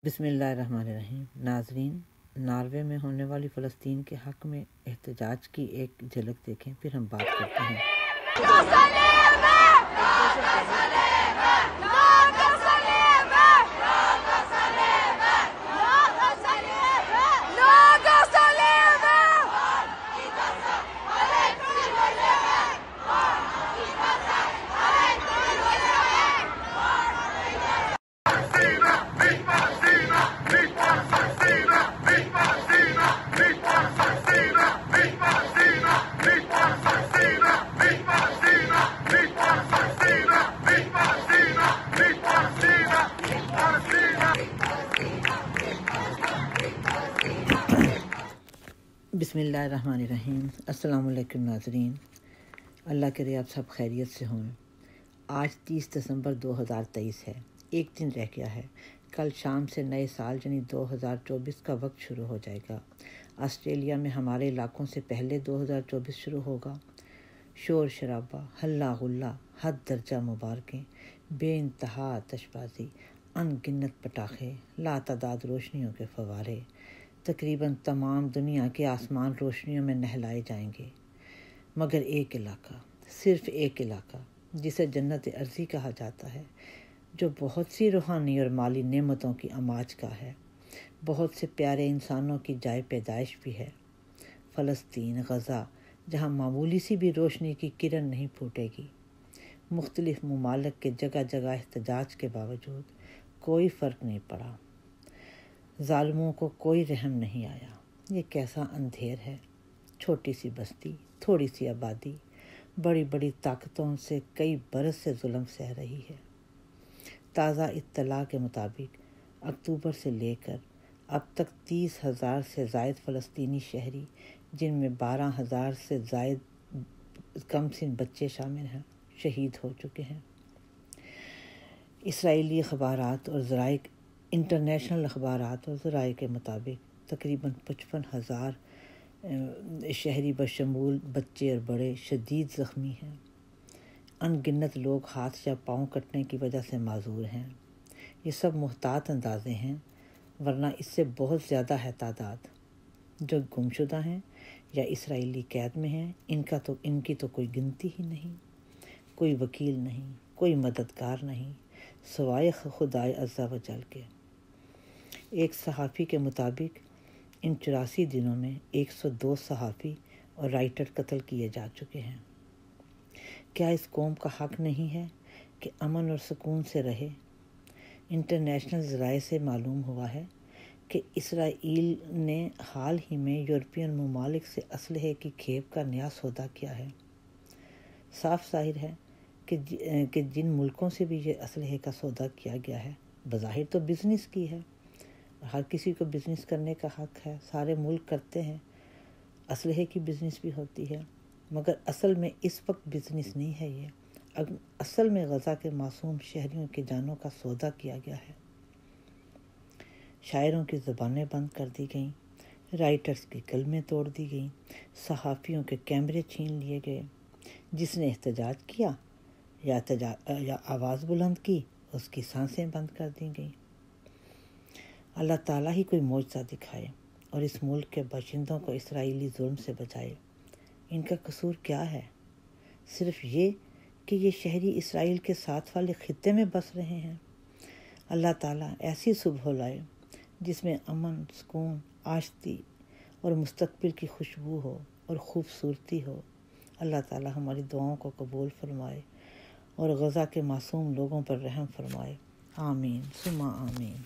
بسم اللہ الرحمن الرحیم۔ ناظرین، ناروے میں ہونے والی فلسطین کے حق میں احتجاج کی ایک جھلک دیکھیں، پھر ہم بات کرتے ہیں۔ بسم اللہ الرحمن الرحیم۔ السلام علیکم ناظرین، اللہ کرے آپ سب خیریت سے ہوں۔ آج 30 دسمبر 2023 ہے، ایک دن رہ گیا ہے۔ کل شام سے نئے سال یعنی 2024 کا وقت شروع ہو جائے گا۔ آسٹریلیا میں ہمارے علاقوں سے پہلے 2024 شروع ہوگا۔ شور شرابہ، ہلا غلہ، حد درجہ مبارکیں، بے انتہا آتش بازی، ان گنت پٹاخے، لاتعداد روشنیوں کے فوارے، تقریباً تمام دنیا کے آسمان روشنیوں میں نہلائے جائیں گے، مگر ایک علاقہ، صرف ایک علاقہ جسے جنت ارضی کہا جاتا ہے، جو بہت سی روحانی اور مالی نعمتوں کی اماج کا ہے، بہت سے پیارے انسانوں کی جائے پیدائش بھی ہے۔ فلسطین، غزہ، جہاں معمولی سی بھی روشنی کی کرن نہیں پھوٹے گی۔ مختلف ممالک کے جگہ جگہ احتجاج کے باوجود کوئی فرق نہیں پڑا، ظالموں کو کوئی رحم نہیں آیا۔ یہ کیسا اندھیر ہے، چھوٹی سی بستی، تھوڑی سی آبادی، بڑی بڑی طاقتوں سے کئی برس سے ظلم سہ رہی ہے۔ تازہ اطلاع کے مطابق اکتوبر سے لے کر اب تک 30,000 سے زائد فلسطینی شہری، جن میں 12,000 سے زائد کم سن بچے شامل ہیں، شہید ہو چکے ہیں۔ اسرائیلی اخبارات اور ذرائع انٹرنیشنل اخبارات اور ذرائع کے مطابق تقریباً 55,000 شہری بشمول بچے اور بڑے شدید زخمی ہیں۔ ان گنت لوگ ہاتھ یا پاؤں کٹنے کی وجہ سے معذور ہیں۔ یہ سب محتاط اندازے ہیں، ورنہ اس سے بہت زیادہ ہے تعداد۔ جو گمشدہ ہیں یا اسرائیلی قید میں ہیں، ان کی تو کوئی گنتی ہی نہیں۔ کوئی وکیل نہیں، کوئی مددگار نہیں، سوائے خدائے عز و جل کے۔ ایک صحافی کے مطابق ان 84 دنوں میں 102 صحافی اور رائٹر قتل کیے جا چکے ہیں۔ کیا اس قوم کا حق نہیں ہے کہ امن اور سکون سے رہے؟ انٹرنیشنل ذرائع سے معلوم ہوا ہے کہ اسرائیل نے حال ہی میں یورپین ممالک سے اسلحے کی کھیپ کا نیا سودا کیا ہے۔ صاف ظاہر ہے کہ جن ملکوں سے بھی یہ اسلحے کا سودا کیا گیا ہے، بظاہر تو بزنس کی ہے، ہر کسی کو بزنس کرنے کا حق ہے، سارے ملک کرتے ہیں، اسلحے کی بزنس بھی ہوتی ہے، مگر اصل میں اس وقت بزنس نہیں ہے یہ، اصل میں غزہ کے معصوم شہریوں کی جانوں کا سودا کیا گیا ہے۔ شاعروں کی زبانیں بند کر دی گئیں، رائٹرز کی قلمیں توڑ دی گئیں، صحافیوں کے کیمرے چھین لیے گئے۔ جس نے احتجاج کیا یا آواز بلند کی، اس کی سانسیں بند کر دی گئیں۔ اللہ تعالیٰ ہی کوئی معجزہ دکھائے اور اس ملک کے باشندوں کو اسرائیلی ظلم سے بچائے۔ ان کا قصور کیا ہے؟ صرف یہ کہ یہ شہری اسرائیل کے ساتھ والے خطے میں بس رہے ہیں۔ اللہ تعالیٰ ایسی صبح لائے جس میں امن، سکون، آشتی اور مستقبل کی خوشبو ہو اور خوبصورتی ہو۔ اللہ تعالیٰ ہماری دعاؤں کو قبول فرمائے اور غزہ کے معصوم لوگوں پر رحم فرمائے۔ آمین ثم آمین۔